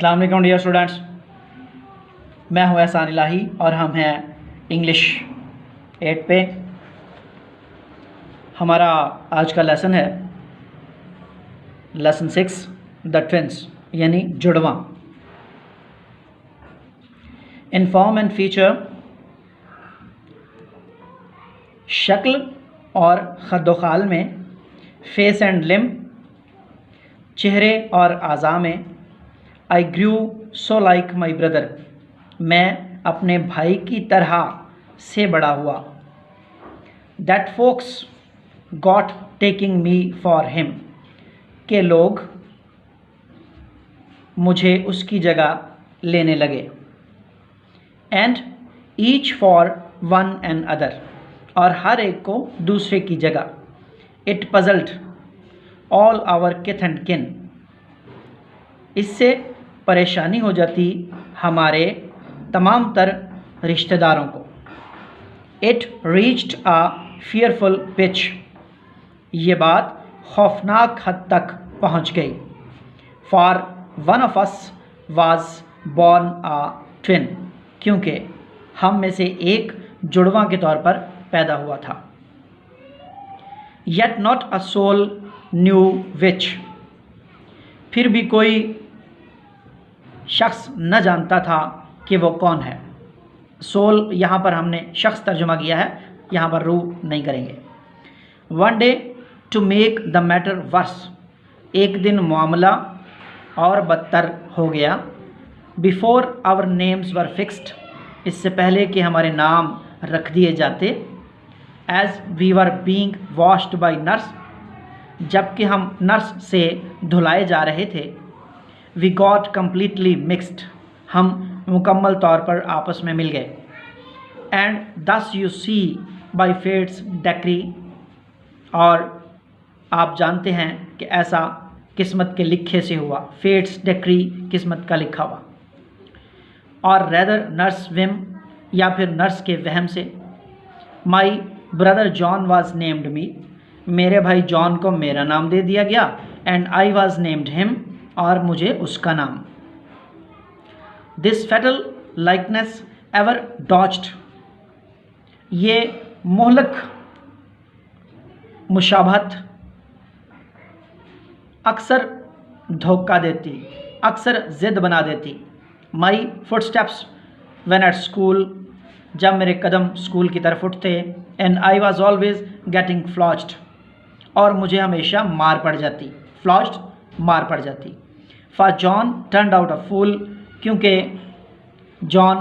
अस्सलाम वालेकुम dear students, मैं हूं एहसान इलाही और हम हैं इंग्लिश 8 पे। हमारा आज का लेसन है लेसन 6 द ट्विंस यानी जुड़वां। इन फॉर्म एंड फीचर, शक्ल और खद्दोखाल में, फेस एंड लिम, चेहरे और आज़ा में, आई ग्रू सो लाइक माई ब्रदर, मैं अपने भाई की तरह से बड़ा हुआ। That folks got taking me for him, के लोग मुझे उसकी जगह लेने लगे। And each for one and other, और हर एक को दूसरे की जगह। It puzzled all our kith and kin, इससे परेशानी हो जाती हमारे तमाम तर रिश्तेदारों को। It reached a fearful pitch, ये बात खौफनाक हद तक पहुंच गई। For one of us was born a twin, क्योंकि हम में से एक जुड़वां के तौर पर पैदा हुआ था। Yet not a soul knew which, फिर भी कोई शख्स न जानता था कि वो कौन है। सोल यहाँ पर हमने शख्स तर्जुमा किया है, यहाँ पर रूह नहीं करेंगे। One day to make the matter worse, एक दिन मामला और बदतर हो गया। Before our names were fixed, इससे पहले कि हमारे नाम रख दिए जाते। As we were being washed by nurse, जबकि हम नर्स से धुलाए जा रहे थे। वी गॉट कम्प्लीटली मिक्सड, हम मुकम्मल तौर पर आपस में मिल गए। And thus you see by fate's decree, और आप जानते हैं कि ऐसा किस्मत के लिखे से हुआ। फेट्स डेक्री, किस्मत का लिखा हुआ। और रेदर नर्स विम, या फिर नर्स के वहम से। My brother John was named me, मेरे भाई जॉन को मेरा नाम दे दिया गया। And I was named him, और मुझे उसका नाम। This fatal likeness ever dodged, ये मोहलक मुशाबहत अक्सर धोखा देती, अक्सर ज़िद बना देती। My footsteps when at school, जब मेरे कदम स्कूल की तरफ उठते। And I was always getting flogged, और मुझे हमेशा मार पड़ जाती। फ्लॉज्ड, मार पड़ जाती। For John turned out a fool, क्योंकि जॉन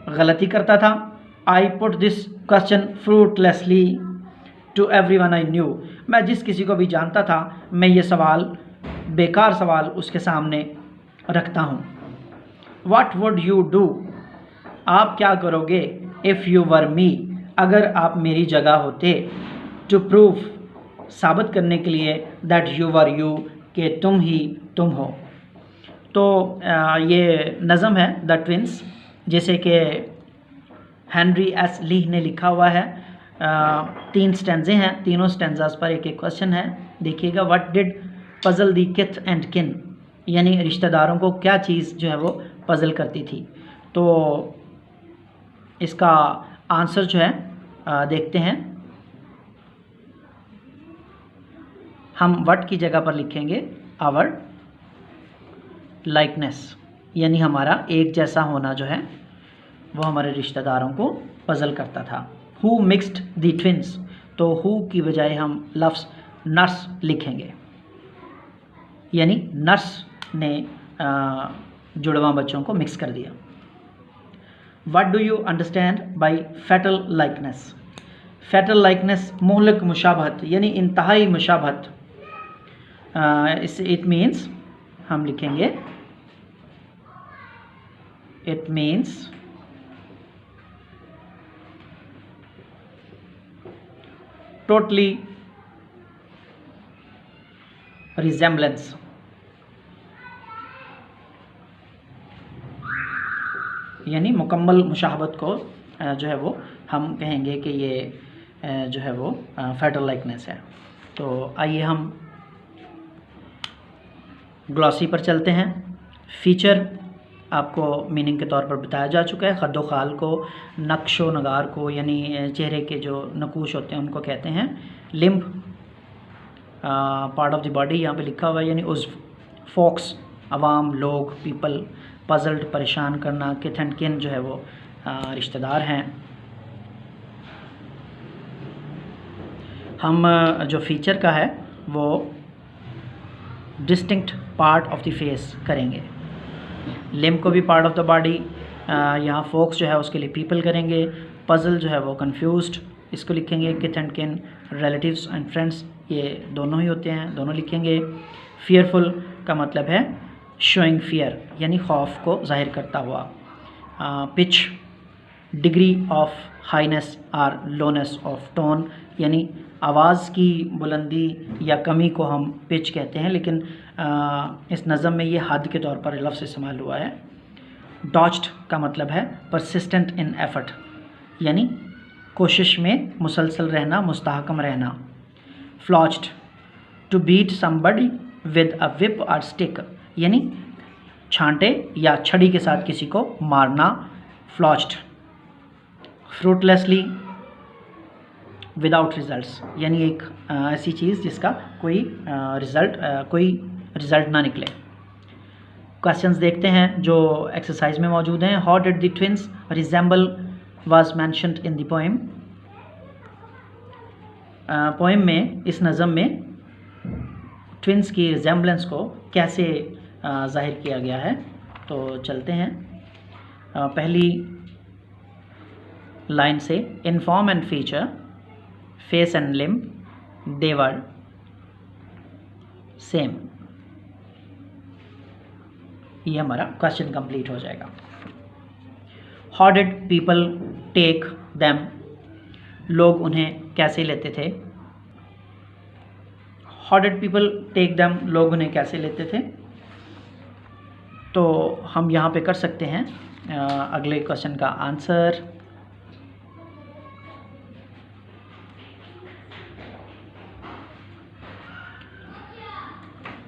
गलती करता था। I put this question fruitlessly to every one I knew, मैं जिस किसी को भी जानता था मैं ये सवाल, बेकार सवाल उसके सामने रखता हूँ। What would you do, आप क्या करोगे? इफ़ यू वर मी, अगर आप मेरी जगह होते। टू प्रूव, साबित करने के लिए। दैट यू वर यू, कि तुम ही तुम हो। तो ये नज़म है द ट्विंस, जैसे कि हेनरी एस ली ने लिखा हुआ है। 3 स्टैंजे हैं, तीनों स्टैंजास पर एक एक क्वेश्चन है। देखिएगा, व्हाट डिड पजल दी किथ एंड किन, यानी रिश्तेदारों को क्या चीज़ जो है वो पजल करती थी। तो इसका आंसर जो है देखते हैं। हम व्हाट की जगह पर लिखेंगे आवर लाइकनेस, यानी हमारा एक जैसा होना जो है वो हमारे रिश्तेदारों को पजल करता था। हु मिक्स्ड दी ट्विंस, तो हु की बजाय हम लफ्ज़ नर्स लिखेंगे, यानी नर्स ने जुड़वां बच्चों को मिक्स कर दिया। What do you understand by fatal likeness, fatal likeness मोहलक मुशाबहत, यानी इंतहाई मुशाबहत। इस इट मीन्स, हम लिखेंगे इट मीन्स टोटली रिजेम्बलेंस, यानी मुकम्मल मुशाहबत को जो है वो हम कहेंगे कि ये जो है वो फैटल लाइकनेस है। तो आइए हम ग्लॉसी पर चलते हैं। फीचर आपको मीनिंग के तौर पर बताया जा चुका है। खद्दो खाल को, नक्शो नगार को, यानी चेहरे के जो नकूश होते हैं उनको कहते हैं। Limb part of the body यहाँ पे लिखा हुआ है, यानी उस। फोक्स अवाम, लोग, पीपल। पजल्ड परेशान करना। किथ एंड किन जो है वो रिश्तेदार हैं। हम जो फीचर का है वो distinct part of the face करेंगे। लिम्ब को भी पार्ट ऑफ द बॉडी, यहाँ फोक्स जो है उसके लिए पीपल करेंगे। पजल जो है वो कंफ्यूज्ड, इसको लिखेंगे। किथ एंड किन, रिलेटिव्स एंड फ्रेंड्स, ये दोनों ही होते हैं, दोनों लिखेंगे। फियरफुल का मतलब है शोइंग फियर, यानी खौफ को जाहिर करता हुआ। पिच, डिग्री ऑफ हाईनेस और लोनेस ऑफ टोन, यानी आवाज़ की बुलंदी या कमी को हम पिच कहते हैं, लेकिन इस नज़म में ये हद के तौर पर लफ्ज़ इस्तेमाल हुआ है। डॉच्ड का मतलब है परसिस्टेंट इन एफर्ट, यानी कोशिश में मुसलसल रहना, मुस्तहकम रहना। Flogged, to beat somebody with a whip और स्टिक, यानी छांटे या छड़ी के साथ किसी को मारना। फ्लॉच्ड। फ्रूटलेसली, विदाउट रिजल्ट्स, यानी एक ऐसी चीज़ जिसका कोई रिज़ल्ट ना निकले। क्वेश्चंस देखते हैं जो एक्सरसाइज में मौजूद हैं। How did the twins resemble was mentioned in the poem. Poem में, इस नज़म में ट्विंस की रिजेंबलेंस को कैसे ज़ाहिर किया गया है, तो चलते हैं। पहली लाइन से, in form and feature, face and limb, they were same. ये हमारा क्वेश्चन कंप्लीट हो जाएगा। How did people take them, लोग उन्हें कैसे लेते थे। How did people take them, लोग उन्हें कैसे लेते थे। तो हम यहाँ पे कर सकते हैं अगले क्वेश्चन का आंसर।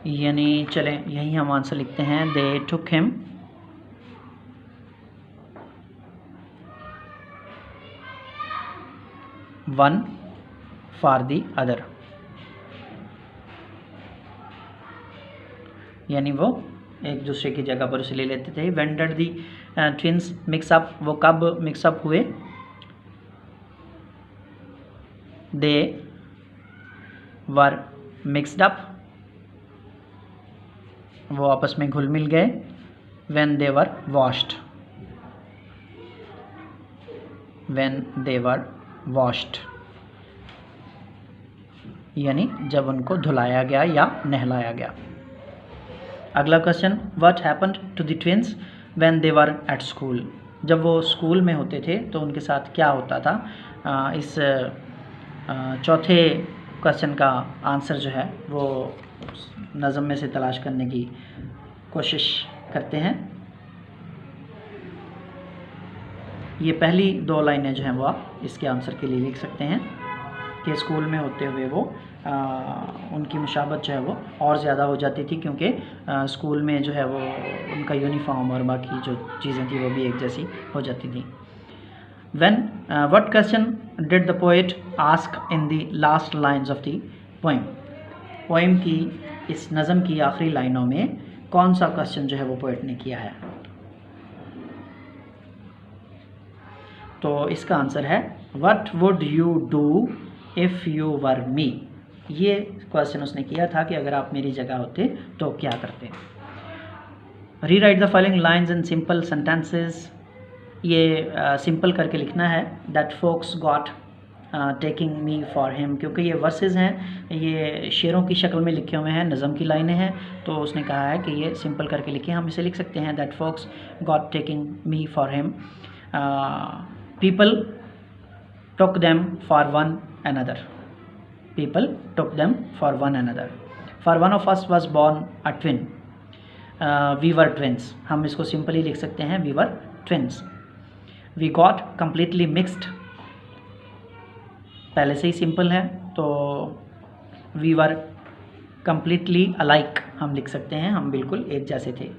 यानी चलें यही हम आंसर लिखते हैं। They took him one for the other, यानी वो एक दूसरे की जगह पर उसे ले लेते थे। When did the twins mix up, वो कब मिक्सअप हुए। दे वर मिक्सड अप, वो आपस में घुल मिल गए। When they were washed, when they were washed, यानी जब उनको धुलाया गया या नहलाया गया। अगला question, what happened to the twins when they were at school, जब वो स्कूल में होते थे तो उनके साथ क्या होता था। इस चौथे क्वेश्चन का आंसर जो है वो नज़म में से तलाश करने की कोशिश करते हैं। ये पहली दो लाइनें जो हैं वो आप इसके आंसर के लिए लिख सकते हैं कि स्कूल में होते हुए वो उनकी मुशाबत जो है वो और ज़्यादा हो जाती थी, क्योंकि स्कूल में जो है वो उनका यूनिफॉर्म और बाकी जो चीज़ें थी वो भी एक जैसी हो जाती थी। What question did the poet ask in the last lines of the poem, poem की इस नज़म की आखिरी लाइनों में कौन सा क्वेश्चन जो है वो पोएट ने किया है। तो इसका आंसर है what would you do if you were me, ये क्वेश्चन उसने किया था कि अगर आप मेरी जगह होते तो क्या करते। Rewrite the following lines in simple sentences, ये सिंपल करके लिखना है। That folks got taking me for him, क्योंकि ये वर्सेस हैं, ये शेरों की शक्ल में लिखे हुए हैं, नज़म की लाइनें हैं, तो उसने कहा है कि ये सिंपल करके लिखें। हम इसे लिख सकते हैं that folks got taking me for him, people took them for one another, people took them for one another, for one of us was born a twin, we were twins, हम इसको simply लिख सकते हैं we were twins। we got completely mixed, पहले से ही simple है तो we were completely alike हम लिख सकते हैं, हम बिल्कुल एक जैसे थे।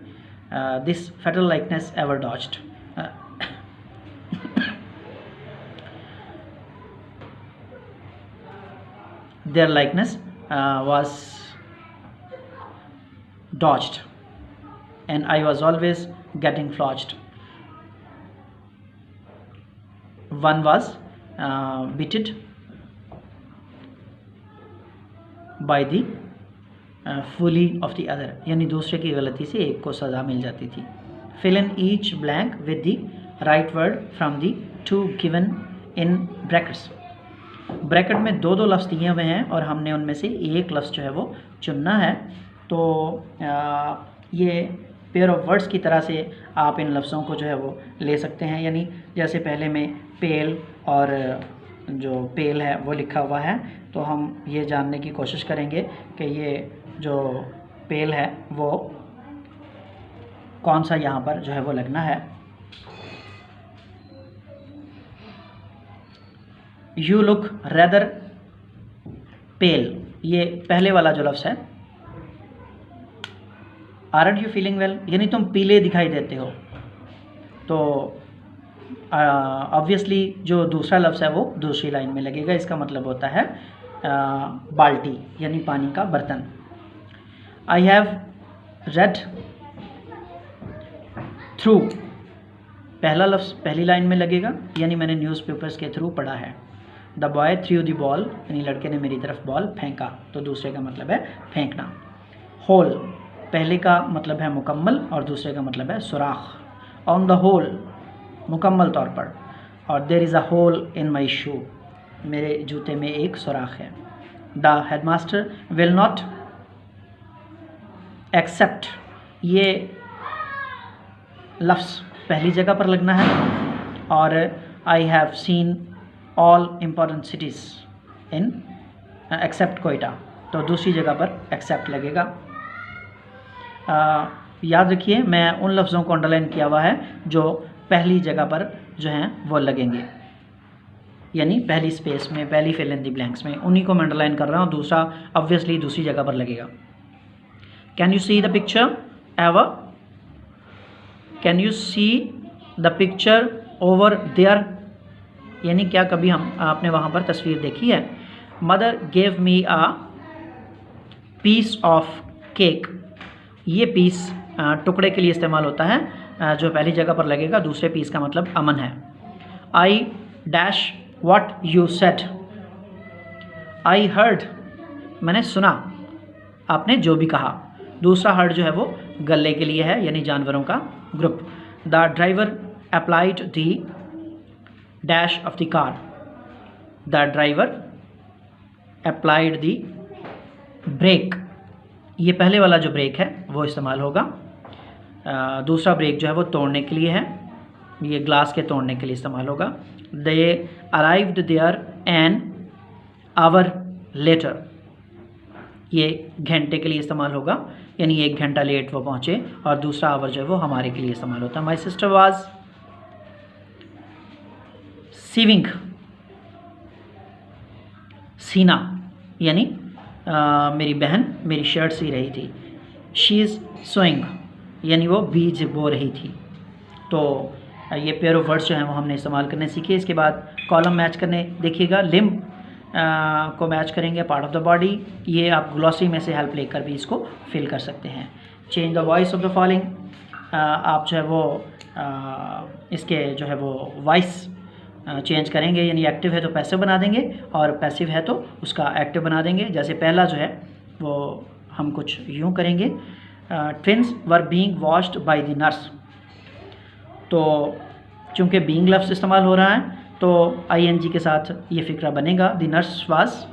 This fatal likeness ever dodged. Their likeness was dodged, and I was always getting flogged. One was beaten by the folly of the other, यानी दूसरे की गलती से एक को सज़ा मिल जाती थी. Fill in each blank with the right word from the two given in brackets. Bracket में दो लफ्ज़ दिए हुए हैं और हमने उनमें से एक लफ्ज़ जो है वो चुनना है. तो ये पेयर ऑफ वर्ड्स की तरह से आप इन लफ्ज़ों को जो है वो ले सकते हैं. यानी जैसे पहले में पेल और जो पेल है वो लिखा हुआ है, तो हम ये जानने की कोशिश करेंगे कि ये जो पेल है वो कौन सा यहाँ पर जो है वो लगना है. यू लुक रेदर पेल, ये पहले वाला जो लफ्ज़ है. आरंट यू फीलिंग वेल, यानी तुम पीले दिखाई देते हो. तो ऑब्वियसली जो दूसरा लफ्ज़ है वो दूसरी लाइन में लगेगा. इसका मतलब होता है बाल्टी यानी पानी का बर्तन. आई हैव रेड थ्रू, पहला लफ्ज़ पहली लाइन में लगेगा, यानी मैंने न्यूज़पेपर्स के थ्रू पढ़ा है. The boy through the ball, यानी लड़के ने मेरी तरफ बॉल फेंका, तो दूसरे का मतलब है फेंकना. होल, पहले का मतलब है मुकम्मल और दूसरे का मतलब है सुराख. ऑन द होल, मुकम्मल तौर पर. और there is a hole in my shoe, मेरे जूते में एक सुराख है. The headmaster will not accept, ये लफ्ज़ पहली जगह पर लगना है. और I have seen all important cities in except Quetta, तो दूसरी जगह पर एक्सेप्ट लगेगा. याद रखिए मैं उन लफ्ज़ों को अंडरलाइन किया हुआ है जो पहली जगह पर जो हैं वो लगेंगे, यानी पहली स्पेस में, पहली फिल इन द ब्लैंक्स में, उन्हीं को मैं अंडरलाइन कर रहा हूँ. दूसरा ऑब्वियसली दूसरी जगह पर लगेगा. Can you see the picture ever, can you see the picture over there, यानी क्या कभी आपने वहाँ पर तस्वीर देखी है. Mother gave me a piece of cake, ये पीस टुकड़े के लिए इस्तेमाल होता है, जो पहली जगह पर लगेगा. दूसरे पीस का मतलब अमन है. I dash what you said, I heard, मैंने सुना आपने जो भी कहा. दूसरा हर्ड जो है वो गले के लिए है, यानी जानवरों का group. The driver applied the dash of the car, the driver applied the brake, ये पहले वाला जो ब्रेक है वो इस्तेमाल होगा. दूसरा ब्रेक जो है वो तोड़ने के लिए है, ये ग्लास के तोड़ने के लिए इस्तेमाल होगा. They arrived there an hour later, ये घंटे के लिए इस्तेमाल होगा, यानी 1 घंटा लेट वो पहुँचे. और दूसरा आवर जो है वो हमारे के लिए इस्तेमाल होता है. माई सिस्टर वाज सीविंग, सीना यानी मेरी बहन मेरी शर्ट सी रही थी. शी इज़ सोइंग, यानी वो बीज बो रही थी. तो ये पेयर ऑफ वर्ड्स जो हैं वो हमने इस्तेमाल करने सीखे. इसके बाद कॉलम मैच करने देखिएगा. लिम्ब को मैच करेंगे, पार्ट ऑफ द बॉडी, ये आप ग्लॉसरी में से हेल्प लेकर भी इसको फिल कर सकते हैं. Change the voice of the following, आप जो है वो इसके जो है वो वॉइस चेंज करेंगे, यानी एक्टिव है तो पैसिव बना देंगे और पैसिव है तो उसका एक्टिव बना देंगे. जैसे पहला जो है वो हम कुछ यूँ करेंगे. Twins were being washed by the nurse, तो चूँकि बीइंग लफ्ज़ इस्तेमाल हो रहा है तो ING के साथ ये फ़िक्रा बनेगा. The nurse was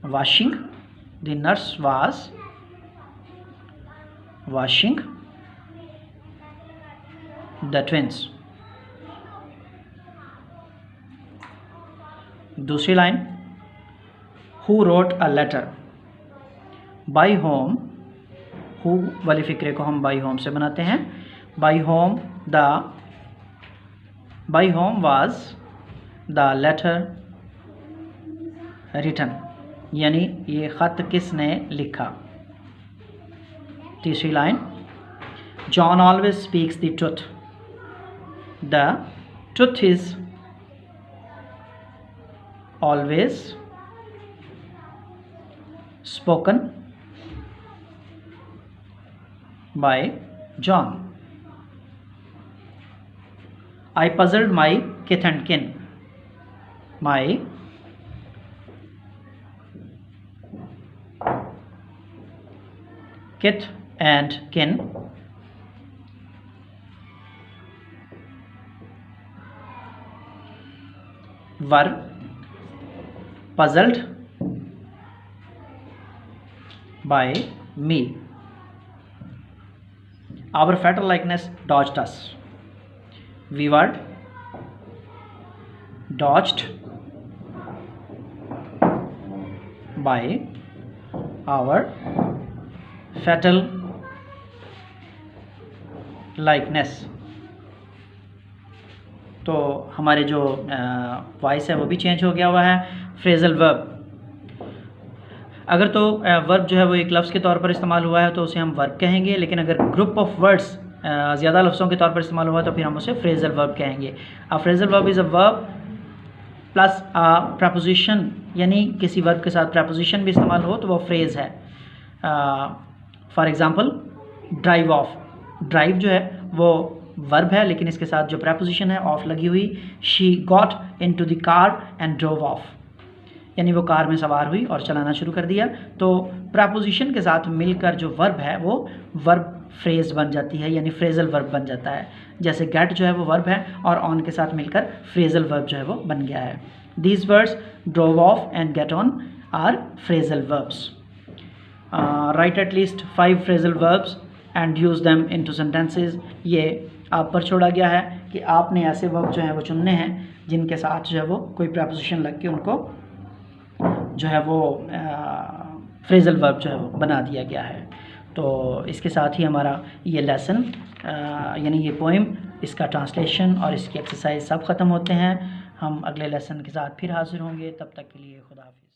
washing, the nurse was washing the twins. दूसरी line, who wrote a letter, by whom, who वाले फ़िक्रे को हम by whom से बनाते हैं. by whom was the letter written, यानी ये ख़त किसने लिखा. तीसरी line, John always speaks the truth, the truth is always spoken by John. I puzzled my kith and kin. My kith and kin were puzzled by me. Our fatal likeness dodged us. We were dodged by our fatal likeness। तो हमारे जो voice है वो भी change हो गया हुआ है। फ्रेजल वर्ब, अगर तो वर्ब जो है वो एक लफ्ज़ के तौर पर इस्तेमाल हुआ है तो उसे हम वर्ब कहेंगे, लेकिन अगर ग्रुप ऑफ वर्ड्स ज़्यादा लफ्ज़ों के तौर पर इस्तेमाल हुआ तो फिर हम उसे फ्रेजल वर्ब कहेंगे। अ phrasal verb is a verb plus preposition, यानी किसी वर्ब के साथ प्रपोजिशन भी इस्तेमाल हो तो वो फ्रेज़ है। For example drive of, drive जो है वो वर्ब है लेकिन इसके साथ जो प्रपोजिशन है ऑफ लगी हुई। She got into the car and drove of, यानी वो कार में सवार हुई और चलाना शुरू कर दिया। तो प्रपोजिशन के साथ मिलकर जो वर्ब है वो वर्ब फ्रेज़ बन जाती है, यानी फ्रेजल वर्ब बन जाता है। जैसे गेट जो है वो वर्ब है और ऑन के साथ मिलकर फ्रेजल वर्ब जो है वो बन गया है। These words drove off and get on are phrasal verbs. Write at least 5 phrasal verbs and use them into sentences. ये आप पर छोड़ा गया है कि आपने ऐसे वर्ब जो हैं वो चुनने हैं जिनके साथ जो है वो कोई प्रपोजिशन लग के उनको जो है वो फ्रेजल वर्ब जो है वो बना दिया गया है। तो इसके साथ ही हमारा ये लेसन यानी ये पोएम, इसका ट्रांसलेशन और इसकी एक्सरसाइज सब ख़त्म होते हैं। हम अगले लेसन के साथ फिर हाजिर होंगे, तब तक के लिए खुदा हाफिज़।